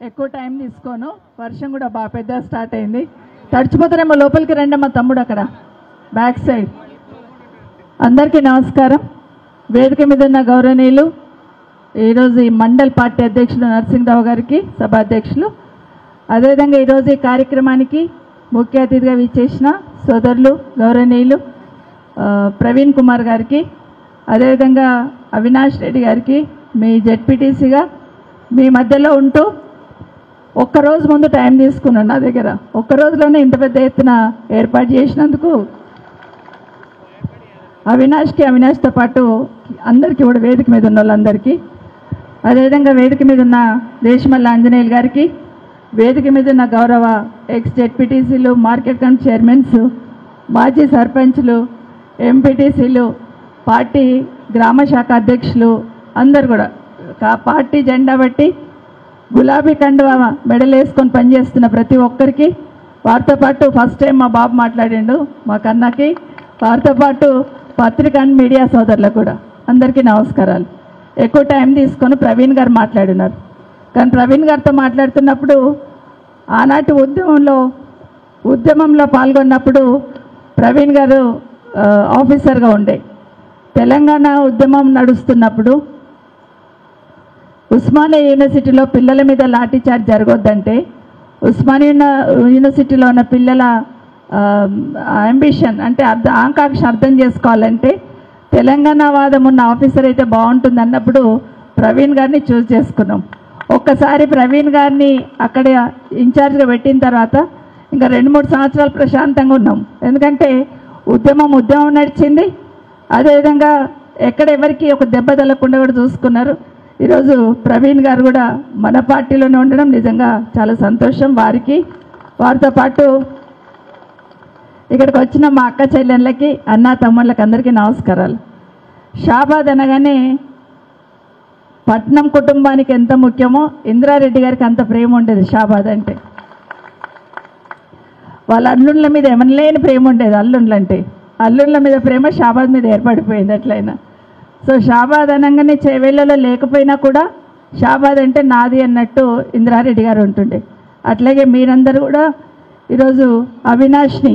ఎక్కువ టైం తీసుకోను. వర్షం కూడా బాగా పెద్ద స్టార్ట్ అయింది. తడిచిపోతారేమో, లోపలికి రండి మా తమ్ముడు అక్కడ బ్యాక్ సైడ్. అందరికీ నమస్కారం. వేదిక మీద ఉన్న గౌరవనీయులు, ఈరోజు ఈ మండల్ పార్టీ అధ్యక్షులు నరసింహరావు గారికి, సభాధ్యక్షులు, అదేవిధంగా ఈరోజు ఈ కార్యక్రమానికి ముఖ్య అతిథిగా విచ్చేసిన సోదరులు గౌరవనీయులు ప్రవీణ్ కుమార్ గారికి, అదేవిధంగా అవినాష్ రెడ్డి గారికి, మీ జెడ్పీటీసీగా మీ మధ్యలో ఉంటూ ఒక్కరోజు ముందు టైం తీసుకున్నాను నా దగ్గర. ఒక్కరోజులోనే ఇంత పెద్ద ఎత్తున ఏర్పాటు చేసినందుకు అవినాష్తో పాటు అందరికీ కూడా, వేదిక మీద ఉన్న వాళ్ళందరికీ, అదేవిధంగా వేదిక మీద ఉన్న దేశమల్ల ఆంజనేయులు గారికి, వేదిక మీద ఉన్న గౌరవ ఎక్స్ జెడ్పీటీసీలు, మార్కెట్ కమిటీ చైర్మన్స్, మాజీ సర్పంచ్లు, ఎంపీటీసీలు, పార్టీ గ్రామ శాఖ అధ్యక్షులు అందరు కూడా పార్టీ జెండా బట్టి గులాబీ కండువా మెడల్ వేసుకొని పనిచేస్తున్న ప్రతి ఒక్కరికి, వారితో పాటు ఫస్ట్ టైం మా బాబు మాట్లాడిండు మా కన్నకి, వారితో పాటు పత్రికా అండ్ మీడియా సోదరులకు కూడా అందరికీ నమస్కారాలు. ఎక్కువ టైం తీసుకొని ప్రవీణ్ గారు మాట్లాడినారు. కానీ ప్రవీణ్ గారితో మాట్లాడుతున్నప్పుడు ఆనాటి ఉద్యమంలో పాల్గొన్నప్పుడు ప్రవీణ్ గారు ఆఫీసర్గా ఉండే, తెలంగాణ ఉద్యమం నడుస్తున్నప్పుడు ఉస్మానియా యూనివర్సిటీలో పిల్లల మీద లాఠీ చార్జ్ జరగొద్దంటే, ఉస్మానియా యూనివర్సిటీలో ఉన్న పిల్లల అంబిషన్ అంటే ఆకాంక్ష అర్థం చేసుకోవాలంటే తెలంగాణ వాదం ఉన్న ఆఫీసర్ అయితే బాగుంటుంది అన్నప్పుడు ప్రవీణ్ గారిని చూస్ చేసుకున్నాం. ఒక్కసారి ప్రవీణ్ గారిని అక్కడ ఇన్ఛార్జ్గా పెట్టిన తర్వాత ఇంకా 2-3 సంవత్సరాలు ప్రశాంతంగా ఉన్నాం. ఎందుకంటే ఉద్యమం నడిచింది. అదేవిధంగా ఎక్కడ ఎవరికి ఒక దెబ్బ తగలకుండా కూడా చూసుకున్నారు. ఈరోజు ప్రవీణ్ గారు కూడా మన పార్టీలోనే ఉండడం నిజంగా చాలా సంతోషం. వారితో పాటు ఇక్కడికి వచ్చిన మా అక్క చెల్లెళ్ళకి, అన్న తమ్ముళ్ళకి అందరికీ నమస్కారాలు. షాబాద్ అనగానే పట్నం కుటుంబానికి ఎంత ముఖ్యమో ఇంద్రారెడ్డి గారికి అంత ప్రేమ ఉండేది షాబాద్ అంటే. వాళ్ళ అల్లుళ్ళ మీద ఏమనలేని ప్రేమ ఉండేది. అల్లుళ్ళ మీద ప్రేమ షాబాద్ మీద ఏర్పడిపోయింది ఎట్లయినా. సో షాబాద్ అనగానే చేవేళ్ళలో లేకపోయినా కూడా షాబాద్ అంటే నాది అన్నట్టు ఇంద్రారెడ్డి గారు ఉంటుండే. అట్లాగే మీరందరూ కూడా ఈరోజు అవినాష్ని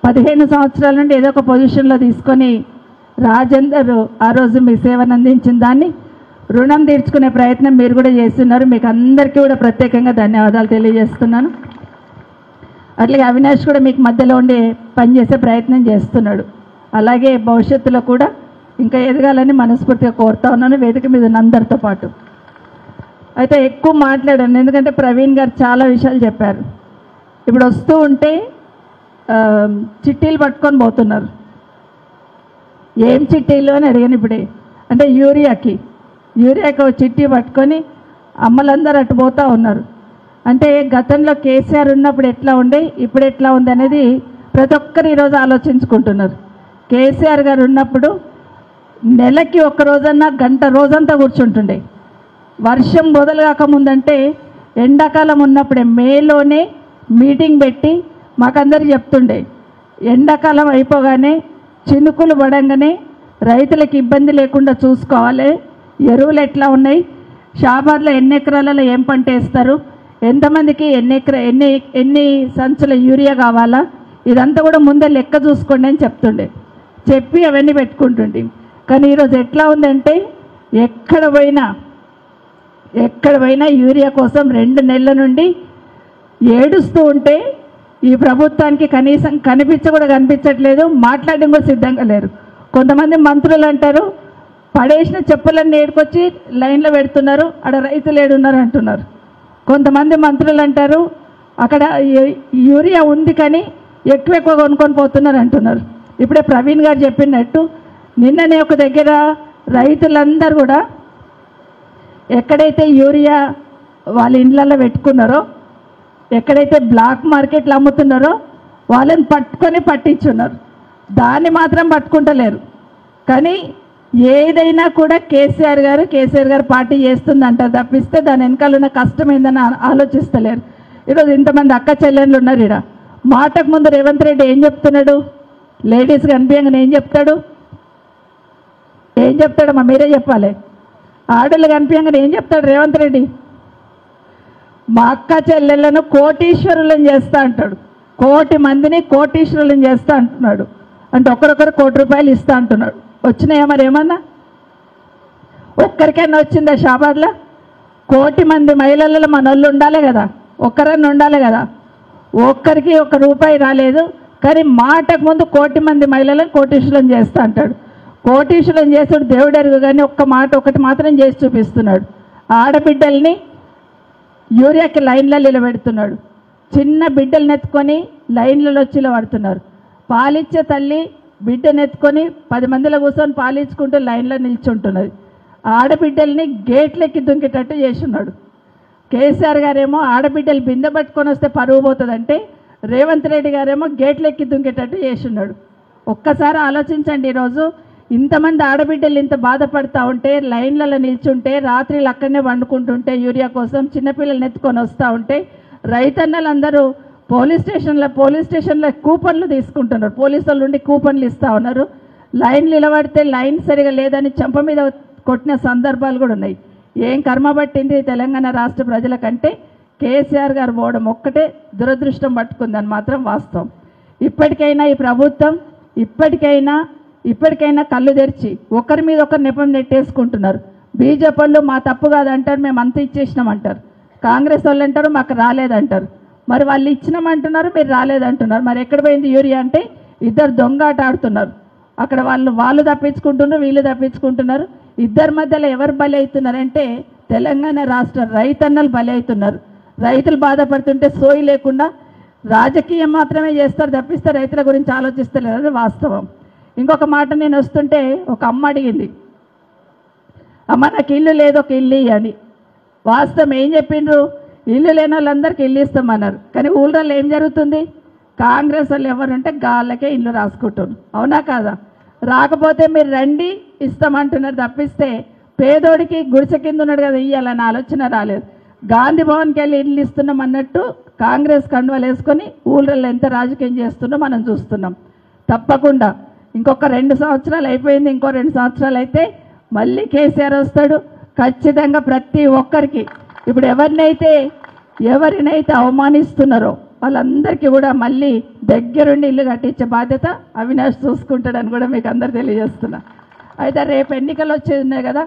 15 సంవత్సరాల నుండి ఏదో ఒక పొజిషన్లో తీసుకొని రాజేందర్ ఆ రోజు మీ సేవను అందించిన దాన్ని రుణం తీర్చుకునే ప్రయత్నం మీరు కూడా చేస్తున్నారు. మీకు అందరికీ కూడా ప్రత్యేకంగా ధన్యవాదాలు తెలియజేస్తున్నాను. అట్లాగే అవినాష్ కూడా మీకు మధ్యలో ఉండి పనిచేసే ప్రయత్నం చేస్తున్నాడు. అలాగే భవిష్యత్తులో కూడా ఇంకా ఎదగాలని మనస్ఫూర్తిగా కోరుతా ఉన్నాను, వేదిక మీద ఉన్న అందరితో పాటు. అయితే ఎక్కువ మాట్లాడాను ఎందుకంటే ప్రవీణ్ గారు చాలా విషయాలు చెప్పారు. ఇప్పుడు వస్తూ ఉంటే చిట్టీలు పట్టుకొని పోతున్నారు. ఏం చిట్టీలు అని అడిగాను ఇప్పుడే. అంటే యూరియాకి చిట్టీ పట్టుకొని అమ్మలందరూ అటు పోతూ ఉన్నారు. అంటే గతంలో కేసీఆర్ ఉన్నప్పుడు ఎట్లా ఉండే, ఇప్పుడు ఎట్లా ఉంది అనేది ప్రతి ఒక్కరు ఈరోజు ఆలోచించుకుంటున్నారు. కేసీఆర్ గారు ఉన్నప్పుడు నెలకి ఒక్క రోజన్నా గంట రోజంతా కూర్చుంటుండే. వర్షం మొదలు కాకముందంటే ఎండాకాలం ఉన్నప్పుడే మేలోనే మీటింగ్ పెట్టి మాకందరికి చెప్తుండే, ఎండాకాలం అయిపోగానే చినుకులు పడంగానే రైతులకు ఇబ్బంది లేకుండా చూసుకోవాలి, ఎరువులు ఎట్లా ఉన్నాయి, షాబాద్లో ఎన్ని ఎకరాలలో ఏం పంట వేస్తారు, ఎంతమందికి ఎన్ని సంచుల యూరియా కావాలా, ఇదంతా కూడా ముందే లెక్క చూసుకోండి అని చెప్పి అవన్నీ పెట్టుకుంటుండే. కానీ ఈరోజు ఎట్లా ఉందంటే ఎక్కడ పోయినా యూరియా కోసం 2 నెలల నుండి ఏడుస్తూ ఉంటే ఈ ప్రభుత్వానికి కనీసం కనిపించట్లేదు, మాట్లాడడం కూడా సిద్ధంగా లేరు. కొంతమంది మంత్రులు అంటారు పడేసిన చెప్పులన్నీ ఏడుకొచ్చి లైన్లో పెడుతున్నారు, అక్కడ రైతులు ఏడున్నారు అంటున్నారు. కొంతమంది మంత్రులు అంటారు అక్కడ యూరియా ఉంది కానీ ఎక్కువ కొనుక్కొని పోతున్నారు అంటున్నారు. ఇప్పుడే ప్రవీణ్ గారు చెప్పినట్టు నిన్ననే ఒక దగ్గర రైతులందరూ కూడా ఎక్కడైతే యూరియా వాళ్ళ ఇండ్లలో పెట్టుకున్నారో, ఎక్కడైతే బ్లాక్ మార్కెట్లు అమ్ముతున్నారో వాళ్ళని పట్టించున్నారు. దాన్ని మాత్రం పట్టుకుంటలేరు. కానీ ఏదైనా కూడా కేసీఆర్ గారు పార్టీ చేస్తుందంటారు తప్పిస్తే దాని వెనకాల ఉన్న కష్టం ఏందని ఆలోచిస్తలేరు. ఈరోజు ఇంతమంది అక్క చెల్లెళ్ళు ఉన్నారు. ఇక్కడ మాటకు ముందు రేవంత్ రెడ్డి ఏం చెప్తున్నాడు, లేడీస్ కనిపించగానే ఏం చెప్తాడమ్మా మీరే చెప్పాలి. ఆడళ్ళు కనిపించగానే ఏం చెప్తాడు రేవంత్ రెడ్డి, మా అక్క చెల్లెళ్ళను కోటీశ్వరులను చేస్తా అంటాడు. 1,00,00,000 మందిని కోటీశ్వరులను చేస్తా అంటున్నాడు. అంటే ఒకరొకరు ₹1,00,00,000 ఇస్తా అంటున్నాడు. వచ్చినాయా మరి ఏమన్నా? ఒక్కరికైనా వచ్చిందా షాబాద్లో? 1,00,00,000 మంది మహిళలలో మన వాళ్ళు ఉండాలి కదా, ఒక్కరన్నా ఉండాలి కదా. ఒక్కరికి ₹1 రాలేదు. కానీ మాటకు ముందు 1,00,00,000 మంది మహిళలను కోటీశ్వరులను చేస్తా అంటాడు. కోటీశ్వరులను చేస్తాడు దేవుడు ఎరుగు. కానీ ఒకటి మాత్రం చేసి చూపిస్తున్నాడు. ఆడబిడ్డల్ని యూరియాకి లైన్లలో నిలబెడుతున్నాడు. చిన్న బిడ్డలను ఎత్తుకొని లైన్లలో వచ్చి పడుతున్నారు. పాలిచ్చే తల్లి బిడ్డనెత్తుకొని 10 మందిలో కూర్చొని పాలించుకుంటూ లైన్లో నిల్చుంటున్నది. ఆడబిడ్డల్ని గేట్లెక్కి దుంకేటట్టు చేస్తున్నాడు. కేసీఆర్ గారేమో ఆడబిడ్డలు బిందె పట్టుకొని వస్తే పరువు పోతుందంటే, రేవంత్ రెడ్డి గారేమో గేట్లెక్కి దుంకేటట్టు చేస్తున్నాడు. ఒక్కసారి ఆలోచించండి. ఈరోజు ఇంతమంది ఆడబిడ్డలు ఇంత బాధపడతా ఉంటే, లైన్లలో నిల్చుంటే, రాత్రిలు అక్కడనే వండుకుంటుంటే యూరియా కోసం చిన్నపిల్లల్ని ఎత్తుకొని వస్తూ ఉంటే, రైతన్నలందరూ పోలీస్ స్టేషన్లో కూపన్లు తీసుకుంటున్నారు. పోలీసు వాళ్ళు ఉండి కూపన్లు ఇస్తూ ఉన్నారు. లైన్ నిలబడితే లైన్ సరిగా లేదని చెంప మీద కొట్టిన సందర్భాలు కూడా ఉన్నాయి. ఏం కర్మ పట్టింది తెలంగాణ రాష్ట్ర ప్రజలకంటే కేసీఆర్ గారు పోవడం ఒక్కటే దురదృష్టం పట్టుకుందని మాత్రం వాస్తవం. ఇప్పటికైనా ఈ ప్రభుత్వం ఇప్పటికైనా కళ్ళు తెరిచి ఒకరి మీద ఒకరు నెపం నెట్టేసుకుంటున్నారు. బీజేపీ వాళ్ళు మా తప్పు కాదంటారు, మేము అంత ఇచ్చేసినామంటారు. కాంగ్రెస్ వాళ్ళు అంటారు మాకు రాలేదంటారు. మరి వాళ్ళు ఇచ్చినామంటున్నారు, మీరు రాలేదంటున్నారు. మరి ఎక్కడ పోయింది యూరియా అంటే ఇద్దరు దొంగాట ఆడుతున్నారు. అక్కడ వాళ్ళు తప్పించుకుంటున్నారు, వీళ్ళు తప్పించుకుంటున్నారు. ఇద్దరి మధ్యలో ఎవరు బలి అవుతున్నారంటే తెలంగాణ రాష్ట్ర రైతన్నలు బలి అవుతున్నారు. రైతులు బాధపడుతుంటే సోయి లేకుండా రాజకీయం మాత్రమే చేస్తారు తప్పిస్తే రైతుల గురించి ఆలోచిస్తలేరు. అది వాస్తవం. ఇంకొక మాట, నేను వస్తుంటే ఒక అమ్మ అడిగింది, అమ్మ నాకు ఇల్లు లేదు, ఒక ఇల్లు అని. వాస్తవం ఏం చెప్పిండ్రు? ఇల్లు లేని వాళ్ళందరికీ ఇల్లు ఇస్తామన్నారు. కానీ ఊళ్ళో ఏం జరుగుతుంది? కాంగ్రెస్ వాళ్ళు ఎవరుంటే గాళ్ళకే ఇల్లు రాసుకుంటున్నారు. అవునా కాదా? రాకపోతే మీరు రండి ఇస్తామంటున్నారు తప్పిస్తే పేదోడికి గుడిసె కింద ఉన్నాడు కదా ఇయ్యాలని ఆలోచన రాలేదు. గాంధీ భవన్కి వెళ్ళి ఇల్లు ఇస్తున్నాం అన్నట్టు కాంగ్రెస్ కండువాలు వేసుకొని ఊళ్ళల్లో ఎంత రాజకీయం చేస్తుందో మనం చూస్తున్నాం. తప్పకుండా ఇంకొక 2 సంవత్సరాలు అయిపోయింది, ఇంకో 2 సంవత్సరాలు అయితే మళ్ళీ కేసీఆర్ వస్తాడు. ఖచ్చితంగా ప్రతి ఒక్కరికి ఇప్పుడు ఎవరినైతే అవమానిస్తున్నారో వాళ్ళందరికీ కూడా మళ్ళీ దగ్గరుండి ఇల్లు కట్టించే బాధ్యత అవినాష్ చూసుకుంటాడని కూడా మీకు అందరు తెలియజేస్తున్నా. అయితే రేపు ఎన్నికలు వచ్చేది ఉన్నాయి కదా,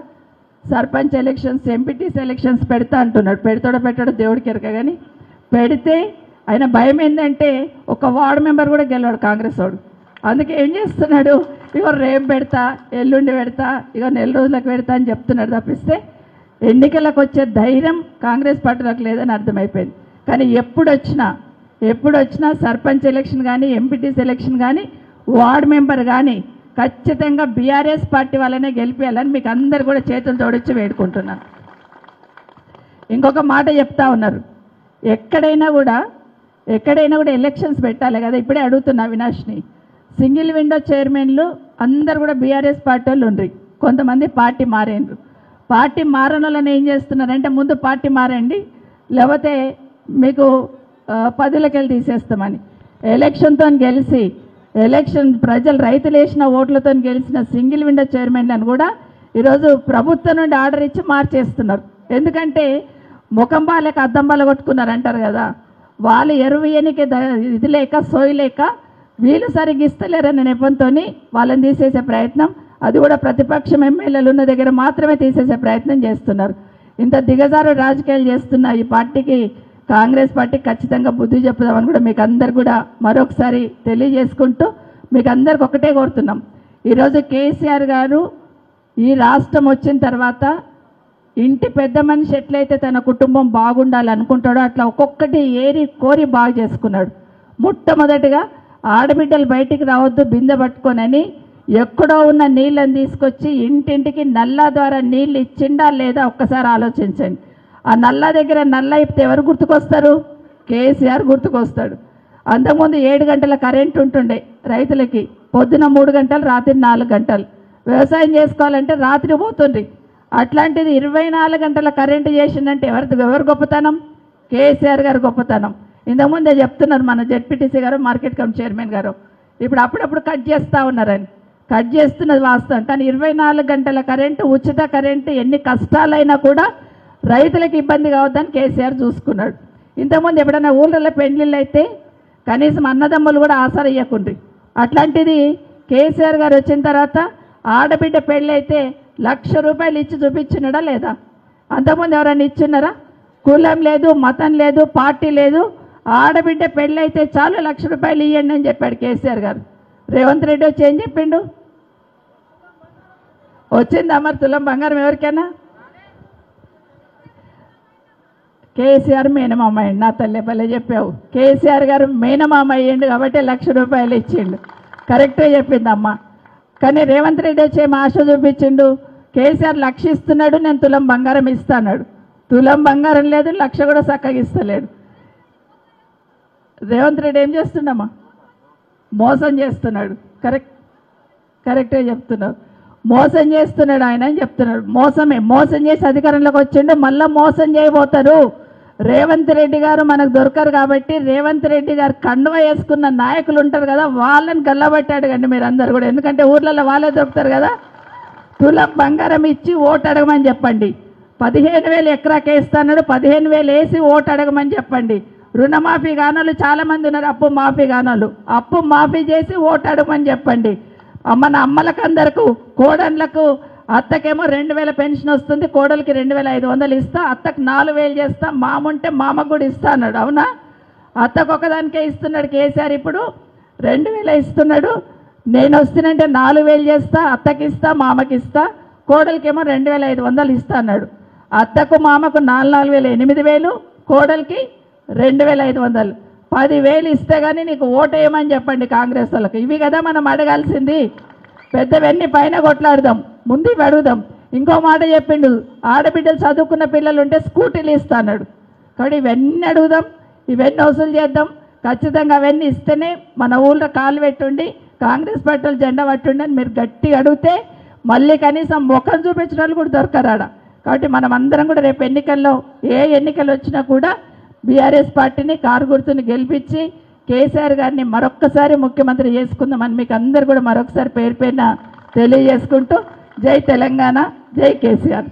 సర్పంచ్ ఎలక్షన్స్, ఎంపీటీసీ ఎలక్షన్స్ పెడతా అంటున్నాడు. పెడతాడో పెట్టాడో దేవుడికి ఎరక. కానీ పెడితే ఆయన భయం ఏంటంటే ఒక వార్డు మెంబర్ కూడా గెలవాడు కాంగ్రెస్ వాడు. అందుకే ఏం చేస్తున్నాడు, ఇగో రేపు పెడతా, ఎల్లుండి పెడతా, ఇగో 4 రోజులకు పెడతా అని చెప్తున్నాడు తప్పిస్తే ఎన్నికలకు వచ్చే ధైర్యం కాంగ్రెస్ పార్టీలకు లేదని అర్థమైపోయింది. కానీ ఎప్పుడు వచ్చినా సర్పంచ్ ఎలక్షన్ కానీ, ఎంపీటీసీ ఎలక్షన్ కానీ, వార్డు మెంబర్ కానీ ఖచ్చితంగా బీఆర్ఎస్ పార్టీ వాళ్ళనే గెలిపేయాలని మీకు అందరు కూడా చేతులు జోడించి వేడుకుంటున్నాను. ఇంకొక మాట చెప్తా ఉన్నారు, ఎక్కడైనా కూడా ఎలక్షన్స్ పెట్టాలి కదా. ఇప్పుడే అడుగుతున్నా అవినాష్ని, సింగిల్ విండో చైర్మన్లు అందరు కూడా బీఆర్ఎస్ పార్టీ వాళ్ళు ఉండ్రి. కొంతమంది పార్టీ మారేండ్రు. పార్టీ మారని వాళ్ళని ఏం చేస్తున్నారంటే ముందు పార్టీ మారండి, లేకపోతే మీకు పదులకి వెళ్ళి తీసేస్తామని. ఎలక్షన్ ప్రజలు రైతులు వేసిన ఓట్లతో గెలిచిన సింగిల్ విండో చైర్మన్లను కూడా ఈరోజు ప్రభుత్వం నుండి ఆర్డర్ ఇచ్చి మార్చేస్తున్నారు. ఎందుకంటే ముఖం బాలేక అద్దం బాల కొట్టుకున్నారు అంటారు కదా, వాళ్ళు ఎరువు ఎనికి ఇది లేక సోయి లేక వీళ్ళు సరిగ్గా ఇస్తలేరన్న నెపంతో వాళ్ళని తీసేసే ప్రయత్నం, అది కూడా ప్రతిపక్షం ఎమ్మెల్యేలు ఉన్న దగ్గర మాత్రమే తీసేసే ప్రయత్నం చేస్తున్నారు. ఇంత దిగజారు రాజకీయాలు చేస్తున్న ఈ పార్టీకి, కాంగ్రెస్ పార్టీకి ఖచ్చితంగా బుద్ధి చెప్పుదామని కూడా మీకు అందరు కూడా మరొకసారి తెలియజేసుకుంటూ మీకు అందరికి ఒకటే కోరుతున్నాం. ఈరోజు కేసీఆర్ గారు ఈ రాష్ట్రం వచ్చిన తర్వాత ఇంటి పెద్ద మనిషి ఎట్లయితే తన కుటుంబం బాగుండాలనుకుంటాడో అట్లా ఒక్కొక్కటి కోరి బాగు చేసుకున్నాడు. మొట్టమొదటిగా ఆడబిడ్డలు బయటికి రావద్దు బిందె పట్టుకోనని ఎక్కడో ఉన్న నీళ్ళని తీసుకొచ్చి ఇంటింటికి నల్లా ద్వారా నీళ్ళు ఇచ్చిండా లేదా ఒక్కసారి ఆలోచించండి. ఆ నల్లా దగ్గర నల్లా ఇప్పితే ఎవరు గుర్తుకొస్తారు? కేసీఆర్ గుర్తుకొస్తాడు. అంతకుముందు 7 గంటల కరెంట్ ఉంటుండే రైతులకి, పొద్దున 3 గంటలు, రాత్రి 4 గంటలు. వ్యవసాయం చేసుకోవాలంటే రాత్రి పోతుండ్రి. అట్లాంటిది 24 గంటల కరెంటు చేసిందంటే ఎవరు గొప్పతనం? కేసీఆర్ గారు గొప్పతనం. ఇంతకుముందే చెప్తున్నారు మన జెడ్పీటీసీ గారు, మార్కెట్ కమిటీ చైర్మన్ గారు, ఇప్పుడు అప్పుడప్పుడు కట్ చేస్తూ ఉన్నారని. కట్ చేస్తున్నది వాస్తవం, కానీ 24 గంటల కరెంటు, ఉచిత కరెంటు ఎన్ని కష్టాలైనా కూడా రైతులకు ఇబ్బంది కావద్దని కేసీఆర్ చూసుకున్నాడు. ఇంతకుముందు ఎప్పుడైనా ఊళ్ళలో పెళ్లిళ్ళు అయితే కనీసం అన్నదమ్ములు కూడా ఆసరా ఇవ్వకుండ్రి. అట్లాంటిది కేసీఆర్ గారు వచ్చిన తర్వాత ఆడబిడ్డ పెళ్ళి అయితే 1,00,000 రూపాయలు ఇచ్చి చూపించినాడా లేదా? అంతకుముందు ఎవరైనా ఇచ్చిన్నారా? కులం లేదు, మతం లేదు, పార్టీ లేదు. ఆడబిడ్డ పెళ్ళి అయితే చాలు 1,00,000 రూపాయలు ఇవ్వండి అని చెప్పాడు కేసీఆర్ గారు. రేవంత్ రెడ్డి వచ్చి ఏం చెప్పిండు? వచ్చింది అమర్ తులం బంగారం ఎవరికైనా? కేసీఆర్ మేనమామ అయ్యండి. నా తల్లి పల్లె చెప్పావు. కేసీఆర్ గారు మేనమామ అయ్యండు కాబట్టి 1,00,000 రూపాయలు ఇచ్చిండు. కరెక్ట్గా చెప్పింది అమ్మ. కానీ రేవంత్ రెడ్డి వచ్చి ఏం ఆశ చూపించిండు? కేసీఆర్ 1,00,000 ఇస్తున్నాడు, నేను తులం బంగారం ఇస్తాడు. తులం బంగారం లేదు, 1,00,000 కూడా చక్కగా ఇస్తలేడు. రేవంత్ రెడ్డి ఏం చేస్తుండమ్మా? మోసం చేస్తున్నాడు. కరెక్ట్గా చెప్తున్నావు. మోసం చేస్తున్నాడు ఆయన అని చెప్తున్నాడు. మోసం చేసి అధికారంలోకి వచ్చిండు, మళ్ళీ మోసం చేయబోతారు. రేవంత్ రెడ్డి గారు మనకు దొరకరు కాబట్టి రేవంత్ రెడ్డి గారు కండువ వేసుకున్న నాయకులు ఉంటారు కదా, వాళ్ళని గల్లబట్టాడు కండి మీరు అందరు కూడా. ఎందుకంటే ఊర్లలో వాళ్ళే దొరుకుతారు కదా. తులం బంగారం ఇచ్చి ఓటు అడగమని చెప్పండి. 15,000 ఎకరాకే ఇస్తాడు. 15,000 వేసి ఓటు అడగమని చెప్పండి. రుణమాఫీ గానోళ్ళు చాలామంది ఉన్నారు, అప్పు మాఫీ గానోళ్ళు. అప్పు మాఫీ చేసి ఓటు అడగమని చెప్పండి. మన అమ్మలకు అందరకు, కోడళ్ళకు, అత్తకేమో 2,000 పెన్షన్ వస్తుంది, కోడలికి 2,500 ఇస్తా, అత్తకు 4,000 చేస్తా, మాముంటే మామకు కూడా ఇస్తా అన్నాడు. అవునా? అత్తకు ఒకదానికే ఇస్తున్నాడు కేసీఆర్. ఇప్పుడు 2,000 ఇస్తున్నాడు. నేను వస్తున్నంటే 4,000 చేస్తా, అత్తకి ఇస్తా, మామకి ఇస్తా, కోడలికేమో 2,500 ఇస్తా అన్నాడు. అత్తకు మామకు 4,000 8,000, కోడలికి 2,500 10,000 ఇస్తే కానీ నీకు ఓటు వేయమని చెప్పండి కాంగ్రెస్ వాళ్ళకి. ఇవి కదా మనం అడగాల్సింది. పెద్దవన్నీ పైన కొట్లాడదాం, ముందు ఇవి అడుగుదాం. ఇంకో మాట చెప్పిండు, ఆడబిడ్డలు చదువుకున్న పిల్లలు ఉంటే స్కూటీలు ఇస్తా అన్నాడు. కాబట్టి ఇవన్నీ అడుగుదాం, ఇవన్నీ వసూలు చేద్దాం. ఖచ్చితంగా అవన్నీ ఇస్తేనే మన ఊళ్ళో కాలు పెట్టుండి కాంగ్రెస్ పార్టీలు జెండా పట్టుండి అని మీరు గట్టిగా అడిగితే మళ్ళీ కనీసం ముఖం చూపించిన వాళ్ళు కూడా దొరకరాడ. కాబట్టి మనం అందరం కూడా రేపు ఎన్నికల్లో ఏ ఎన్నికలు వచ్చినా కూడా బీఆర్ఎస్ పార్టీని కారు గుర్తుని గెలిపించి కేసీఆర్ గారిని మరొక్కసారి ముఖ్యమంత్రి చేసుకుందామని మీకు అందరు కూడా మరొకసారి పేరు పేరున తెలియజేసుకుంటూ జై తెలంగాణ, జై కేసీఆర్.